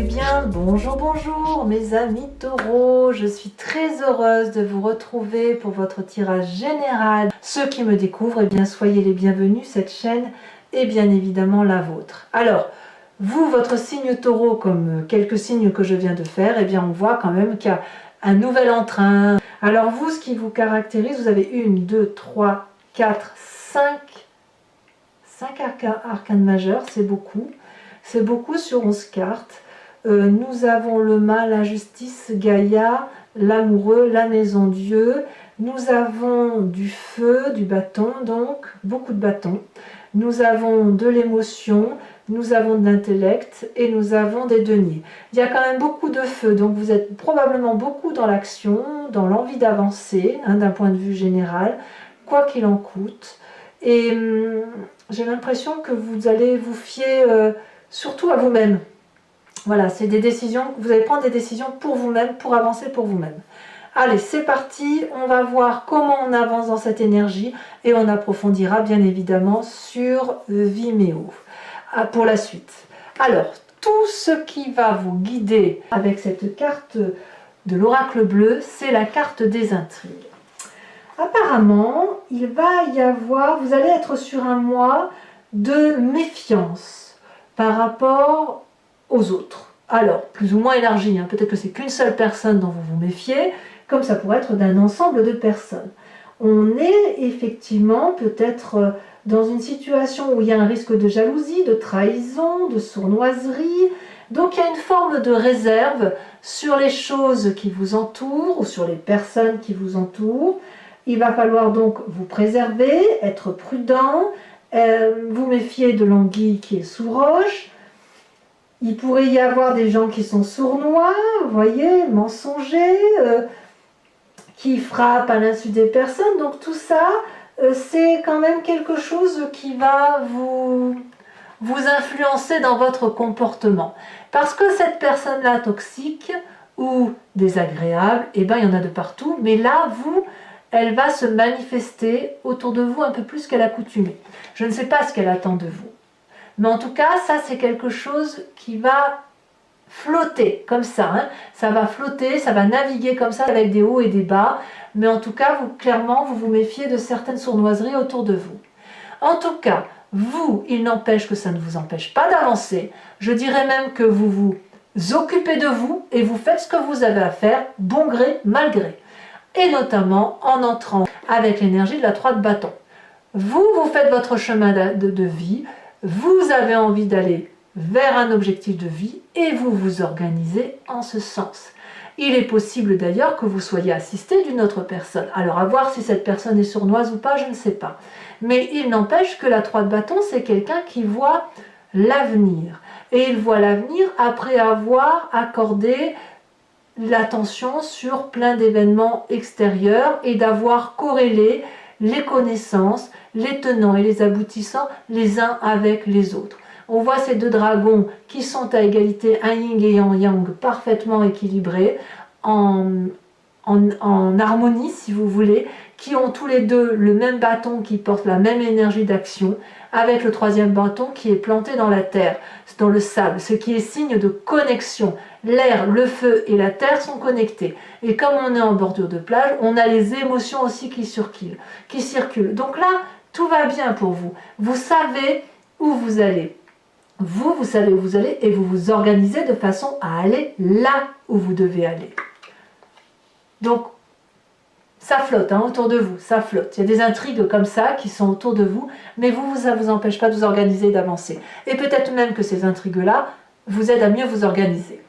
Eh bien, bonjour mes amis taureaux, je suis très heureuse de vous retrouver pour votre tirage général. Ceux qui me découvrent, eh bien, soyez les bienvenus, cette chaîne est bien évidemment la vôtre. Alors, vous, votre signe taureau, comme quelques signes que je viens de faire, eh bien, on voit quand même qu'il y a un nouvel entrain. Alors vous, ce qui vous caractérise, vous avez 1, 2, 3, 4, 5 arcanes majeurs, c'est beaucoup. C'est beaucoup sur 11 cartes. Nous avons le mal, la justice, Gaïa, l'amoureux, la maison Dieu. Nous avons du feu, du bâton, donc beaucoup de bâtons. Nous avons de l'émotion, nous avons de l'intellect et nous avons des deniers. Il y a quand même beaucoup de feu, donc vous êtes probablement beaucoup dans l'action, dans l'envie d'avancer, d'un point de vue général, quoi qu'il en coûte. Et j'ai l'impression que vous allez vous fier surtout à vous-même. Voilà, c'est des décisions, vous allez prendre des décisions pour vous-même, pour avancer pour vous-même. Allez, c'est parti, on va voir comment on avance dans cette énergie et on approfondira bien évidemment sur Vimeo pour la suite. Alors, tout ce qui va vous guider avec cette carte de l'oracle bleu, c'est la carte des intrigues. Apparemment, il va y avoir, vous allez être sur un mois de méfiance par rapport aux autres. Alors, plus ou moins élargi, peut-être que c'est qu'une seule personne dont vous vous méfiez, comme ça pourrait être d'un ensemble de personnes. On est effectivement peut-être dans une situation où il y a un risque de jalousie, de trahison, de sournoiserie. Donc il y a une forme de réserve sur les choses qui vous entourent ou sur les personnes qui vous entourent. Il va falloir donc vous préserver, être prudent, vous méfier de l'anguille qui est sous roche. Il pourrait y avoir des gens qui sont sournois, vous voyez, mensongers, qui frappent à l'insu des personnes. Donc tout ça, c'est quand même quelque chose qui va vous influencer dans votre comportement. Parce que cette personne-là toxique ou désagréable, eh ben, il y en a de partout, mais là, elle va se manifester autour de vous un peu plus qu'à l'accoutumée. Je ne sais pas ce qu'elle attend de vous. Mais en tout cas, ça c'est quelque chose qui va flotter comme ça. Ça va flotter, ça va naviguer comme ça avec des hauts et des bas. Mais en tout cas, clairement, vous vous méfiez de certaines sournoiseries autour de vous. En tout cas, vous, il n'empêche que ça ne vous empêche pas d'avancer. Je dirais même que vous vous occupez de vous et vous faites ce que vous avez à faire, bon gré, mal gré. Et notamment en entrant avec l'énergie de la 3 de bâton. Vous faites votre chemin de vie, vous avez envie d'aller vers un objectif de vie et vous vous organisez en ce sens. Il est possible d'ailleurs que vous soyez assisté d'une autre personne. Alors à voir si cette personne est sournoise ou pas, je ne sais pas. Mais il n'empêche que la 3 de bâton, c'est quelqu'un qui voit l'avenir. Et il voit l'avenir après avoir accordé l'attention sur plein d'événements extérieurs et d'avoir corrélé les connaissances, les tenants et les aboutissants les uns avec les autres. On voit ces deux dragons qui sont à égalité, un yin et un yang parfaitement équilibrés, en harmonie si vous voulez, qui ont tous les deux le même bâton qui porte la même énergie d'action, avec le 3e bâton qui est planté dans la terre, dans le sable, ce qui est signe de connexion. L'air, le feu et la terre sont connectés. Et comme on est en bordure de plage, on a les émotions aussi qui circulent. Donc là, tout va bien pour vous. Vous savez où vous allez. Vous savez où vous allez et vous vous organisez de façon à aller là où vous devez aller. Donc, ça flotte autour de vous, ça flotte. Il y a des intrigues comme ça qui sont autour de vous, mais ça ne vous empêche pas de vous organiser et d'avancer. Et peut-être même que ces intrigues-là vous aident à mieux vous organiser.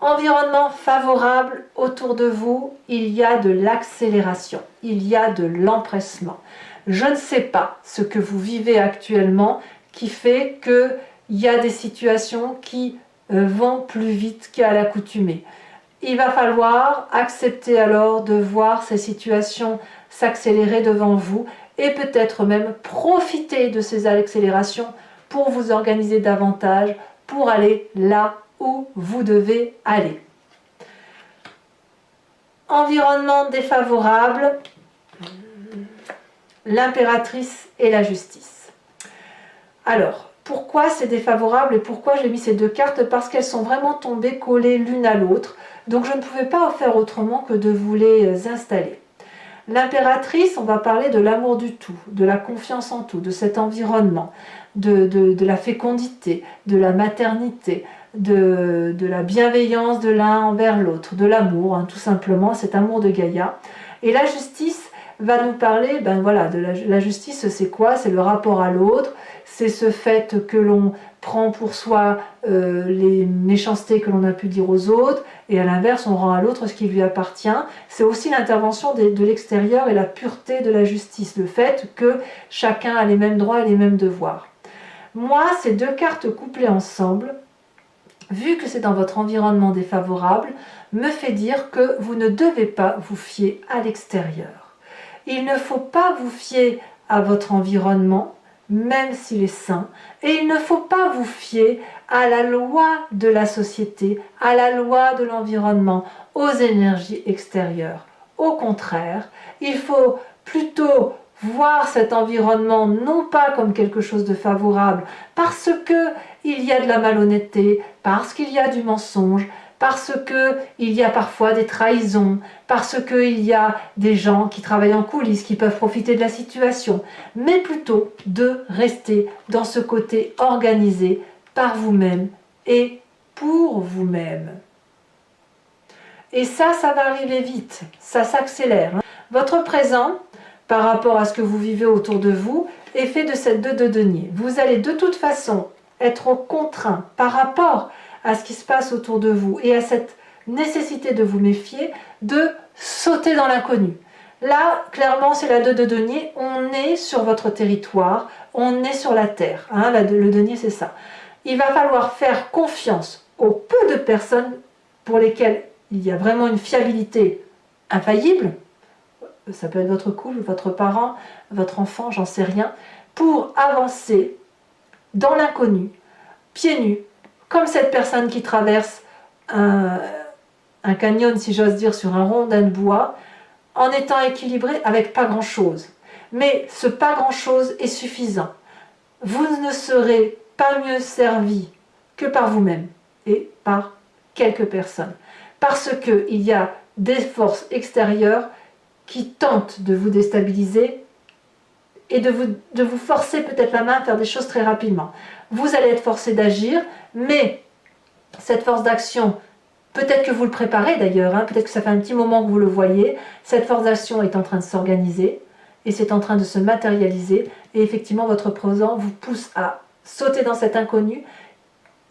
Environnement favorable autour de vous, il y a de l'accélération, il y a de l'empressement. Je ne sais pas ce que vous vivez actuellement qui fait qu'il y a des situations qui vont plus vite qu'à l'accoutumée. Il va falloir accepter alors de voir ces situations s'accélérer devant vous et peut-être même profiter de ces accélérations pour vous organiser davantage, pour aller là où vous devez aller. Environnement défavorable, l'impératrice et la justice. Alors, Pourquoi c'est défavorable et pourquoi j'ai mis ces deux cartes? Parce qu'elles sont vraiment tombées collées l'une à l'autre. Donc je ne pouvais pas faire autrement que de vous les installer. L'impératrice, on va parler de l'amour du tout, de la confiance en tout, de cet environnement, de la fécondité, de la maternité, de la bienveillance de l'un envers l'autre, de l'amour, hein, tout simplement, cet amour de Gaïa. Et la justice va nous parler, ben voilà, de la justice, c'est quoi? C'est le rapport à l'autre, c'est ce fait que l'on prend pour soi les méchancetés que l'on a pu dire aux autres, et à l'inverse, on rend à l'autre ce qui lui appartient. C'est aussi l'intervention de l'extérieur et la pureté de la justice, le fait que chacun a les mêmes droits et les mêmes devoirs. Moi, ces deux cartes couplées ensemble, vu que c'est dans votre environnement défavorable, me fait dire que vous ne devez pas vous fier à l'extérieur. Il ne faut pas vous fier à votre environnement, même s'il est sain, et il ne faut pas vous fier à la loi de la société, à la loi de l'environnement, aux énergies extérieures. Au contraire, il faut plutôt voir cet environnement non pas comme quelque chose de favorable, parce qu'il y a de la malhonnêteté, parce qu'il y a du mensonge, parce qu'il y a parfois des trahisons, parce qu'il y a des gens qui travaillent en coulisses, qui peuvent profiter de la situation, mais plutôt de rester dans ce côté organisé par vous-même et pour vous-même. Et ça va arriver vite, ça s'accélère. Votre présent, par rapport à ce que vous vivez autour de vous, est fait de cette 2 de denier. Vous allez de toute façon être contraint par rapport à ce qui se passe autour de vous et à cette nécessité de vous méfier, de sauter dans l'inconnu. Là, clairement, c'est la 2 de denier, on est sur votre territoire, on est sur la terre. Hein, le denier, c'est ça. Il va falloir faire confiance aux peu de personnes pour lesquelles il y a vraiment une fiabilité infaillible. Ça peut être votre couple, votre parent, votre enfant, j'en sais rien, pour avancer dans l'inconnu, pieds nus, comme cette personne qui traverse un canyon, si j'ose dire, sur un rondin de bois, en étant équilibré avec pas grand-chose. Mais ce pas grand-chose est suffisant. Vous ne serez pas mieux servi que par vous-même et par quelques personnes. Parce qu'il y a des forces extérieures qui tentent de vous déstabiliser et de vous forcer peut-être la main à faire des choses très rapidement. Vous allez être forcé d'agir, mais cette force d'action, peut-être que vous le préparez d'ailleurs, hein, peut-être que ça fait un petit moment que vous le voyez, cette force d'action est en train de s'organiser et c'est en train de se matérialiser et effectivement votre présent vous pousse à sauter dans cet inconnu.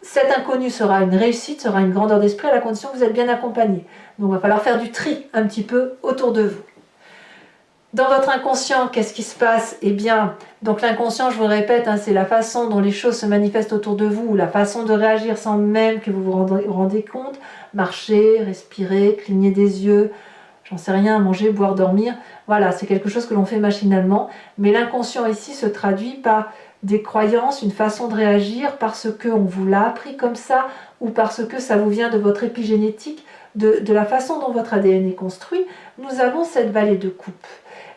Cet inconnu sera une réussite, sera une grandeur d'esprit à la condition que vous êtes bien accompagné. Donc il va falloir faire du tri un petit peu autour de vous. Dans votre inconscient, qu'est-ce qui se passe? Eh bien, donc l'inconscient, je vous le répète, hein, c'est la façon dont les choses se manifestent autour de vous, la façon de réagir sans même que vous vous rendez compte. Marcher, respirer, cligner des yeux, j'en sais rien, manger, boire, dormir. Voilà, c'est quelque chose que l'on fait machinalement. Mais l'inconscient ici se traduit par des croyances, une façon de réagir parce qu'on vous l'a appris comme ça ou parce que ça vous vient de votre épigénétique, de la façon dont votre ADN est construit. Nous avons cette vallée de coupe.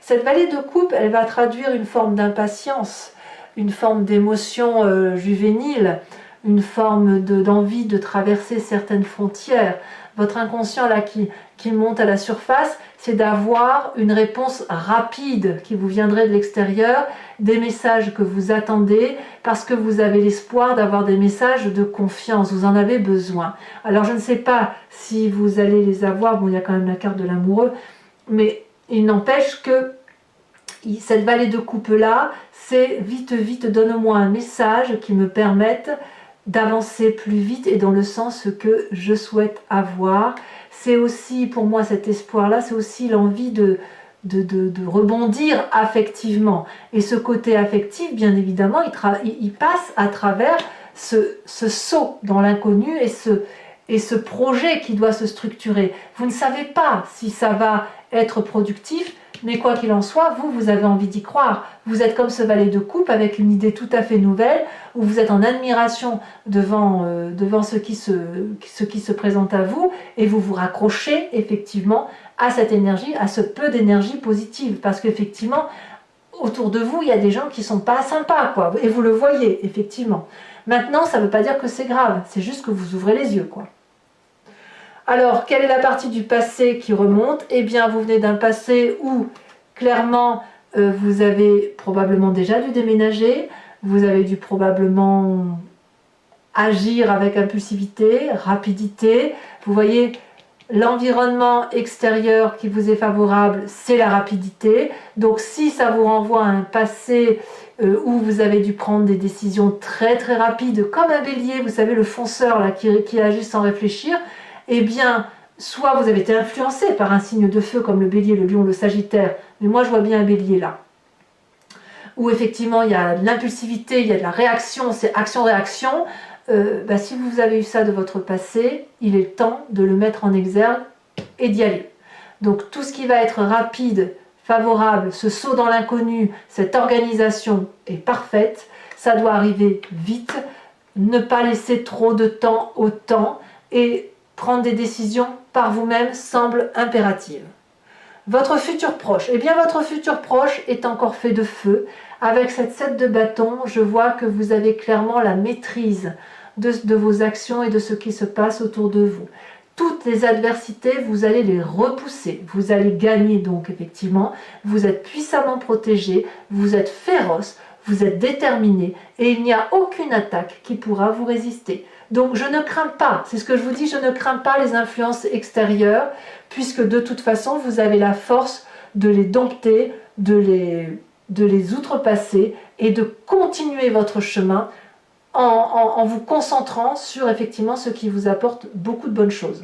Cette vallée de coupe, elle va traduire une forme d'impatience, une forme d'émotion juvénile, une forme d'envie de traverser certaines frontières. Votre inconscient là qui monte à la surface, c'est d'avoir une réponse rapide qui vous viendrait de l'extérieur, des messages que vous attendez, parce que vous avez l'espoir d'avoir des messages de confiance, vous en avez besoin. Alors je ne sais pas si vous allez les avoir, bon il y a quand même la carte de l'amoureux, mais il n'empêche que cette vallée de coupe là, c'est vite, donne-moi un message qui me permette d'avancer plus vite et dans le sens que je souhaite avoir. C'est aussi pour moi cet espoir là, c'est aussi l'envie de rebondir affectivement. Et ce côté affectif, bien évidemment, il passe à travers ce saut dans l'inconnu et ce projet qui doit se structurer. Vous ne savez pas si ça va être productif, mais quoi qu'il en soit, vous avez envie d'y croire. Vous êtes comme ce valet de coupe avec une idée tout à fait nouvelle, où vous êtes en admiration devant ce qui se présente à vous, et vous vous raccrochez effectivement à cette énergie, à ce peu d'énergie positive, parce qu'effectivement, autour de vous, il y a des gens qui ne sont pas sympas, quoi. Et vous le voyez, effectivement. Maintenant, ça ne veut pas dire que c'est grave, c'est juste que vous ouvrez les yeux, quoi. Alors, quelle est la partie du passé qui remonte? Eh bien, vous venez d'un passé où, clairement, vous avez probablement déjà dû déménager, vous avez dû probablement agir avec impulsivité, rapidité. Vous voyez, l'environnement extérieur qui vous est favorable, c'est la rapidité. Donc, si ça vous renvoie à un passé où vous avez dû prendre des décisions très très rapides, comme un bélier, vous savez, le fonceur là, qui agit sans réfléchir, eh bien, soit vous avez été influencé par un signe de feu comme le bélier, le lion, le sagittaire, mais moi je vois bien un bélier là, où effectivement il y a de l'impulsivité, il y a de la réaction, c'est action-réaction. Si vous avez eu ça de votre passé, il est temps de le mettre en exergue et d'y aller. Donc tout ce qui va être rapide, favorable, ce saut dans l'inconnu, cette organisation est parfaite, ça doit arriver vite, ne pas laisser trop de temps au temps et prendre des décisions par vous-même semble impérative. Votre futur proche, eh bien votre futur proche est encore fait de feu. Avec cette 7 de bâton, je vois que vous avez clairement la maîtrise de vos actions et de ce qui se passe autour de vous. Toutes les adversités, vous allez les repousser. Vous allez gagner donc effectivement. Vous êtes puissamment protégé, vous êtes féroce, vous êtes déterminé et il n'y a aucune attaque qui pourra vous résister. Donc je ne crains pas, c'est ce que je vous dis, je ne crains pas les influences extérieures, puisque de toute façon, vous avez la force de les dompter, de les outrepasser et de continuer votre chemin en vous concentrant sur effectivement ce qui vous apporte beaucoup de bonnes choses.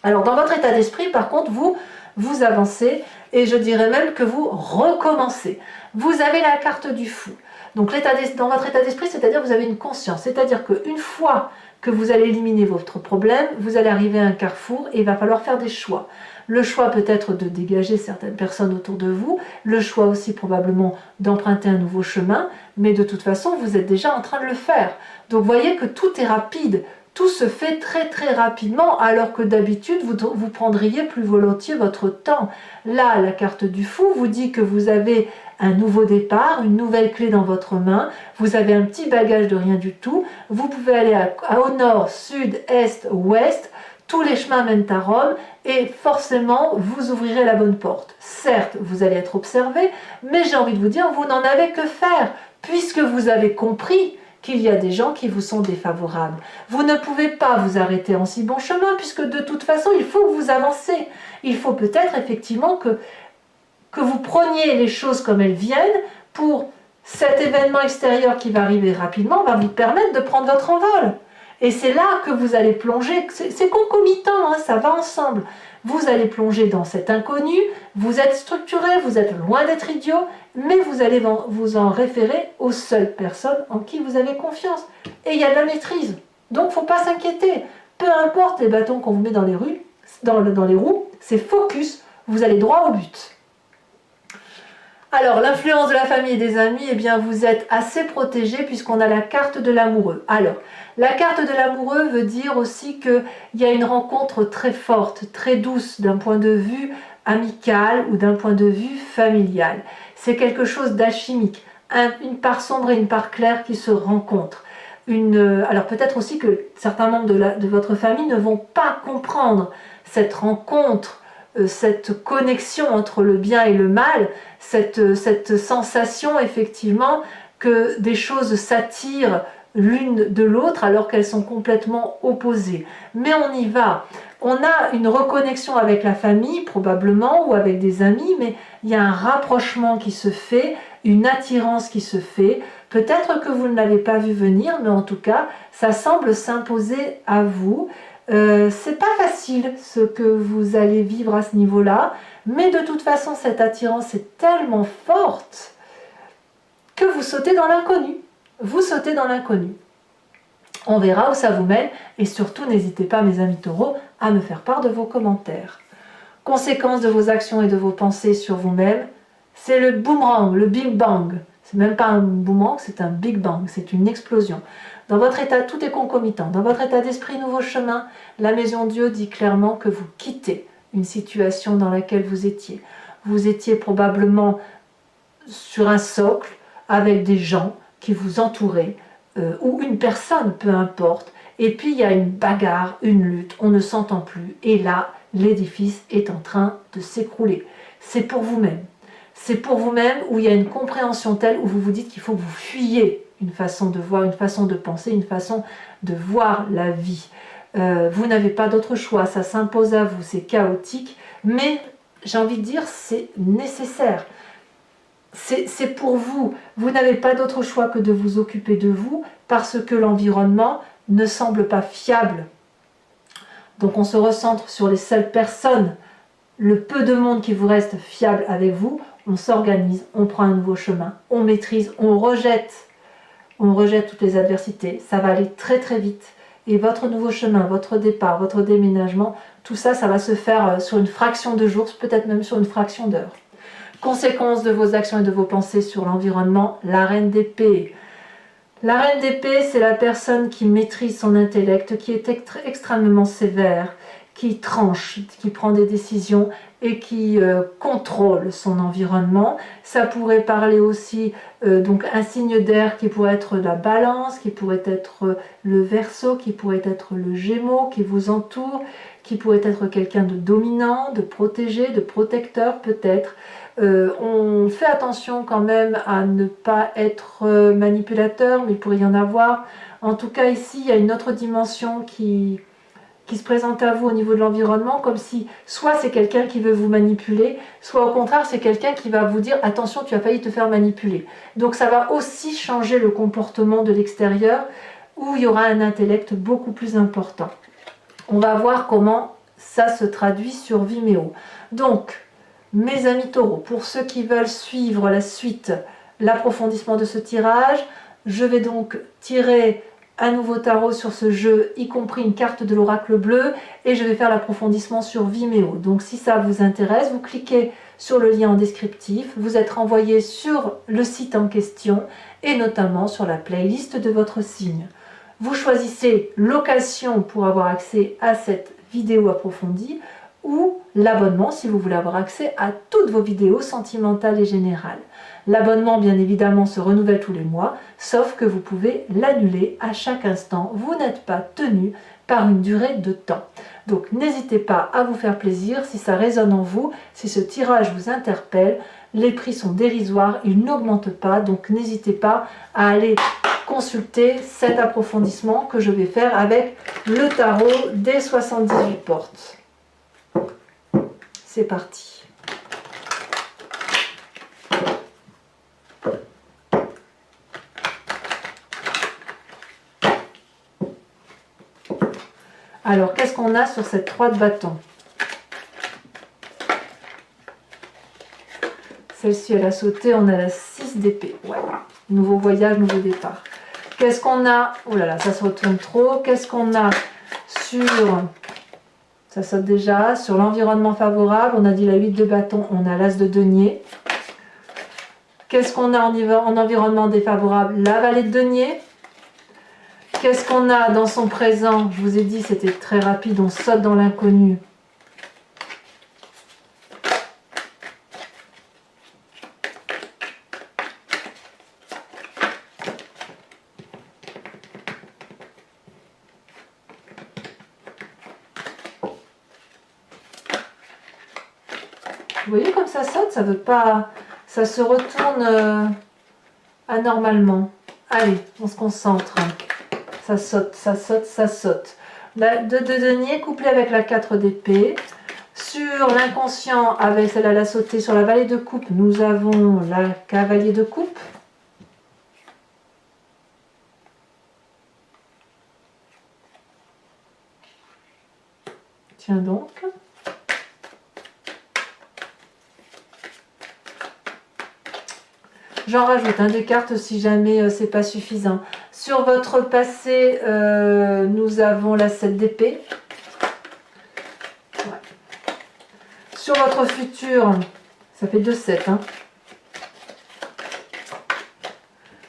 Alors dans votre état d'esprit, par contre, vous avancez et je dirais même que vous recommencez. Vous avez la carte du fou. Donc dans votre état d'esprit, c'est-à-dire que vous avez une conscience. C'est-à-dire qu'une fois que vous allez éliminer votre problème, vous allez arriver à un carrefour et il va falloir faire des choix. Le choix peut être de dégager certaines personnes autour de vous, le choix aussi probablement d'emprunter un nouveau chemin, mais de toute façon, vous êtes déjà en train de le faire. Donc vous voyez que tout est rapide. Tout se fait très très rapidement alors que d'habitude vous prendriez plus volontiers votre temps. Là, la carte du fou vous dit que vous avez un nouveau départ, une nouvelle clé dans votre main, vous avez un petit bagage de rien du tout, vous pouvez aller au nord, sud, est, ouest, tous les chemins mènent à Rome et forcément vous ouvrirez la bonne porte. Certes, vous allez être observé, mais j'ai envie de vous dire, vous n'en avez que faire puisque vous avez compris qu'il y a des gens qui vous sont défavorables. Vous ne pouvez pas vous arrêter en si bon chemin, puisque de toute façon, il faut que vous avancez. Il faut peut-être effectivement que vous preniez les choses comme elles viennent pour cet événement extérieur qui va arriver rapidement, va vous permettre de prendre votre envol. Et c'est là que vous allez plonger, c'est concomitant, hein, ça va ensemble. Vous allez plonger dans cet inconnu, vous êtes structuré, vous êtes loin d'être idiot, mais vous allez vous en référer aux seules personnes en qui vous avez confiance. Et il y a de la maîtrise, donc il ne faut pas s'inquiéter. Peu importe les bâtons qu'on vous met dans les roues, c'est focus, vous allez droit au but. Alors, l'influence de la famille et des amis, eh bien, vous êtes assez protégé puisqu'on a la carte de l'amoureux. Alors, la carte de l'amoureux veut dire aussi qu'il y a une rencontre très forte, très douce d'un point de vue amical ou d'un point de vue familial. C'est quelque chose d'alchimique, une part sombre et une part claire qui se rencontrent. Alors peut-être aussi que certains membres de votre famille ne vont pas comprendre cette rencontre, cette connexion entre le bien et le mal, cette sensation effectivement que des choses s'attirent l'une de l'autre alors qu'elles sont complètement opposées. Mais on y va. On a une reconnexion avec la famille probablement ou avec des amis, mais il y a un rapprochement qui se fait, une attirance qui se fait. Peut-être que vous ne l'avez pas vu venir, mais en tout cas, ça semble s'imposer à vous. C'est pas facile ce que vous allez vivre à ce niveau-là, mais de toute façon, cette attirance est tellement forte que vous sautez dans l'inconnu. Vous sautez dans l'inconnu. On verra où ça vous mène et surtout n'hésitez pas, mes amis taureaux, à me faire part de vos commentaires. Conséquence de vos actions et de vos pensées sur vous-même, c'est le boomerang, le big bang. C'est même pas un boomerang, c'est un big bang, c'est une explosion. Dans votre état, tout est concomitant. Dans votre état d'esprit, nouveau chemin, la Maison Dieu dit clairement que vous quittez une situation dans laquelle vous étiez. Vous étiez probablement sur un socle avec des gens qui vous entouraient, ou une personne, peu importe, et puis il y a une bagarre, une lutte, on ne s'entend plus, et là, l'édifice est en train de s'écrouler. C'est pour vous-même. C'est pour vous-même où il y a une compréhension telle où vous vous dites qu'il faut que vous fuyiez une façon de voir, une façon de penser, une façon de voir la vie. Vous n'avez pas d'autre choix, ça s'impose à vous, c'est chaotique, mais j'ai envie de dire c'est nécessaire. C'est pour vous. Vous n'avez pas d'autre choix que de vous occuper de vous parce que l'environnement ne semble pas fiable. Donc on se recentre sur les seules personnes, le peu de monde qui vous reste fiable avec vous, on s'organise, on prend un nouveau chemin, on maîtrise, on rejette toutes les adversités, ça va aller très très vite. Et votre nouveau chemin, votre départ, votre déménagement, tout ça, ça va se faire sur une fraction de jours, peut-être même sur une fraction d'heures. Conséquence de vos actions et de vos pensées sur l'environnement, la reine d'épée. La reine d'épée, c'est la personne qui maîtrise son intellect, qui est extrêmement sévère, qui tranche, qui prend des décisions et qui contrôle son environnement. Ça pourrait parler aussi donc un signe d'air qui pourrait être la balance, qui pourrait être le verseau, qui pourrait être le gémeau qui vous entoure, qui pourrait être quelqu'un de dominant, de protégé, de protecteur peut-être. On fait attention quand même à ne pas être manipulateur, mais il pourrait y en avoir. En tout cas ici, il y a une autre dimension qui se présente à vous au niveau de l'environnement, comme si soit c'est quelqu'un qui veut vous manipuler, soit au contraire c'est quelqu'un qui va vous dire attention, tu as failli te faire manipuler. Donc ça va aussi changer le comportement de l'extérieur, où il y aura un intellect beaucoup plus important. On va voir comment ça se traduit sur Vimeo. Donc, mes amis taureaux, pour ceux qui veulent suivre la suite, l'approfondissement de ce tirage, je vais donc tirer un nouveau tarot sur ce jeu, y compris une carte de l'oracle bleu, et je vais faire l'approfondissement sur Vimeo. Donc si ça vous intéresse, vous cliquez sur le lien en descriptif, vous êtes renvoyé sur le site en question, et notamment sur la playlist de votre signe. Vous choisissez l'occasion pour avoir accès à cette vidéo approfondie, ou l'abonnement si vous voulez avoir accès à toutes vos vidéos sentimentales et générales. L'abonnement, bien évidemment, se renouvelle tous les mois, sauf que vous pouvez l'annuler à chaque instant. Vous n'êtes pas tenu par une durée de temps. Donc n'hésitez pas à vous faire plaisir si ça résonne en vous, si ce tirage vous interpelle. Les prix sont dérisoires, ils n'augmentent pas, donc n'hésitez pas à aller consulter cet approfondissement que je vais faire avec le tarot des 78 portes. C'est parti. Alors, qu'est-ce qu'on a sur cette 3 de bâton? Celle-ci, elle a sauté, on a la 6 d'épée. Ouais. Nouveau voyage, nouveau départ. Qu'est-ce qu'on a? Oh là là, ça se retourne trop. Qu'est-ce qu'on a sur... Ça saute déjà. Sur l'environnement favorable, on a dit la 8 de bâton, on a l'as de denier. Qu'est-ce qu'on a en environnement défavorable? La vallée de denier. Qu'est-ce qu'on a dans son présent? Je vous ai dit, c'était très rapide, on saute dans l'inconnu. Vous voyez comme ça saute, ça veut pas, ça se retourne anormalement. Allez, on se concentre. Ça saute, ça saute, ça saute. La 2 de denier couplée avec la 4 d'épée. Sur l'inconscient, avec celle-là, la sautée, sur la vallée de coupe, nous avons la cavalier de coupe. Tiens donc. J'en rajoute des cartes si jamais c'est pas suffisant. Sur votre passé, nous avons la 7 d'épée. Ouais. Sur votre futur, ça fait 2-7. Hein.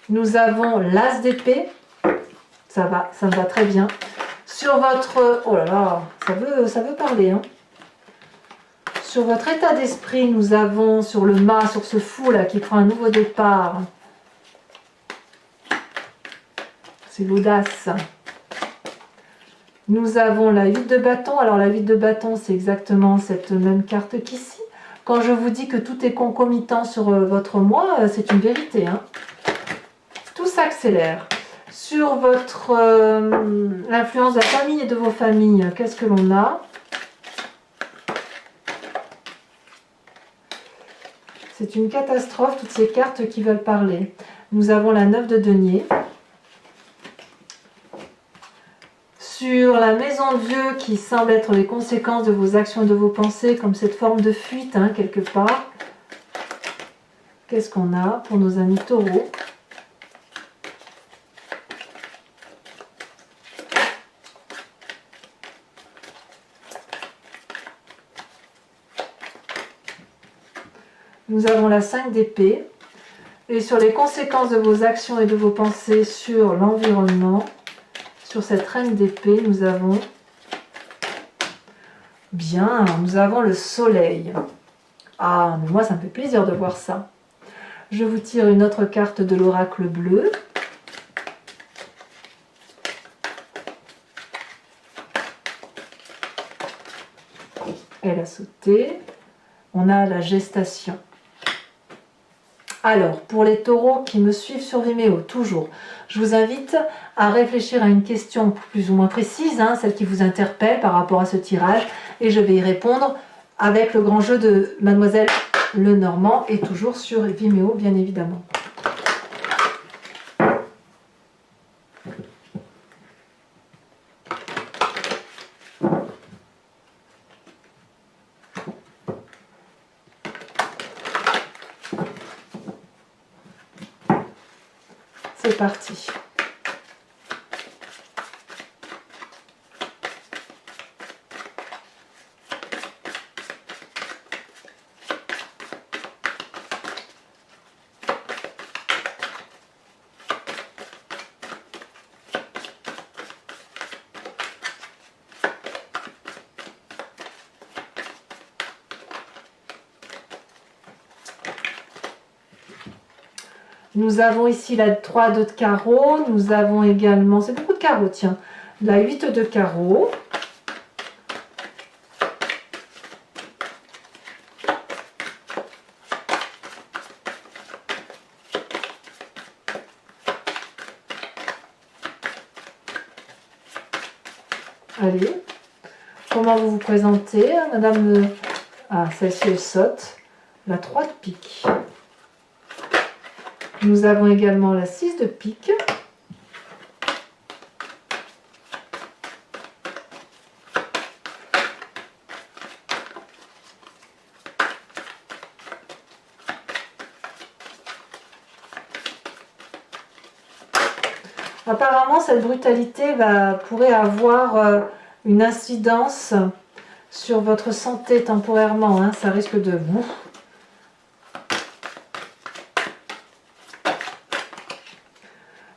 Nous avons l'as d'épée. Ça me va très bien. Sur votre... Oh là là, ça veut parler. Hein. Sur votre état d'esprit, nous avons sur le mât, sur ce fou là qui prend un nouveau départ. C'est l'audace. Nous avons la 8 de bâton. Alors la 8 de bâton, c'est exactement cette même carte qu'ici. Quand je vous dis que tout est concomitant sur votre mois, c'est une vérité. Hein. Tout s'accélère. Sur votre l'influence de la famille et de vos familles, qu'est-ce que l'on a? C'est une catastrophe, toutes ces cartes qui veulent parler. Nous avons la 9 de denier. Sur la maison de Dieu qui semble être les conséquences de vos actions et de vos pensées, comme cette forme de fuite, hein, quelque part. Qu'est-ce qu'on a pour nos amis taureaux? Nous avons la 5 d'épée. Et sur les conséquences de vos actions et de vos pensées sur l'environnement, sur cette reine d'épée, nous avons nous avons le soleil. Ah, mais moi ça me fait plaisir de voir ça. Je vous tire une autre carte de l'oracle bleu. Elle a sauté. On a la gestation. Alors, pour les taureaux qui me suivent sur Vimeo, toujours, je vous invite à réfléchir à une question plus ou moins précise, hein, celle qui vous interpelle par rapport à ce tirage, et je vais y répondre avec le grand jeu de Mademoiselle Lenormand, et toujours sur Vimeo, bien évidemment. C'est parti. Nous avons ici la 3 de carreau, nous avons également, c'est beaucoup de carreaux, tiens, la 8 de carreau. Allez, comment vous vous présentez, madame? Ah, celle-ci, elle saute. La 3 de pique. Nous avons également la 6 de pique. Apparemment, cette brutalité pourrait avoir une incidence sur votre santé temporairement. Hein. Ça risque de vous...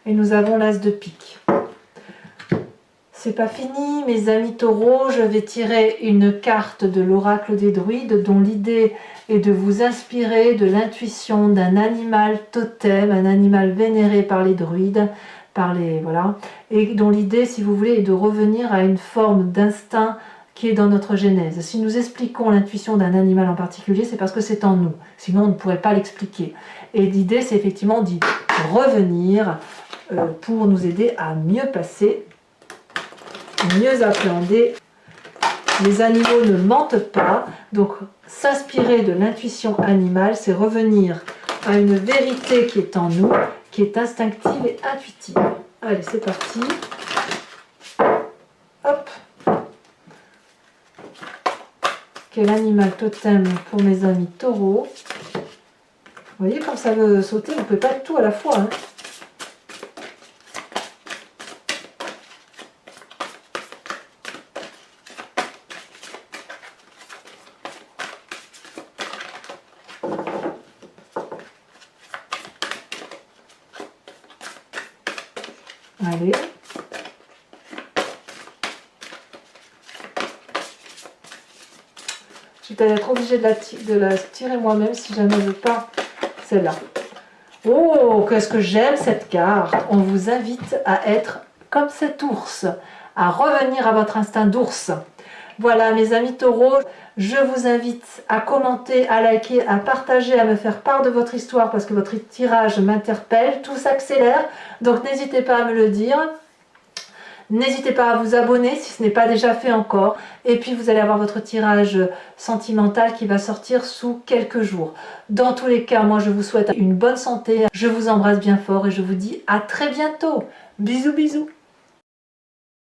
Et nous avons l'as de pique. C'est pas fini, mes amis taureaux. Je vais tirer une carte de l'oracle des druides dont l'idée est de vous inspirer de l'intuition d'un animal totem, un animal vénéré par les druides, voilà, et dont l'idée, si vous voulez, est de revenir à une forme d'instinct qui est dans notre genèse. Si nous expliquons l'intuition d'un animal en particulier, c'est parce que c'est en nous. Sinon, on ne pourrait pas l'expliquer. Et l'idée, c'est effectivement d'y revenir pour nous aider à mieux passer, mieux appréhender. Les animaux ne mentent pas, donc s'inspirer de l'intuition animale, c'est revenir à une vérité qui est en nous, qui est instinctive et intuitive. Allez, c'est parti. Hop. Quel animal totem pour mes amis taureaux. Vous voyez, quand ça veut sauter, on ne peut pas tout à la fois. Hein. Allez. Je vais être obligée de la tirer moi-même si jamais je veux pas celle-là. Oh, qu'est-ce que j'aime cette carte. On vous invite à être comme cet ours, à revenir à votre instinct d'ours. Voilà mes amis taureaux, je vous invite à commenter, à liker, à partager, à me faire part de votre histoire parce que votre tirage m'interpelle, tout s'accélère, donc n'hésitez pas à me le dire. N'hésitez pas à vous abonner si ce n'est pas déjà fait encore. Et puis vous allez avoir votre tirage sentimental qui va sortir sous quelques jours. Dans tous les cas, moi je vous souhaite une bonne santé. Je vous embrasse bien fort et je vous dis à très bientôt. Bisous bisous.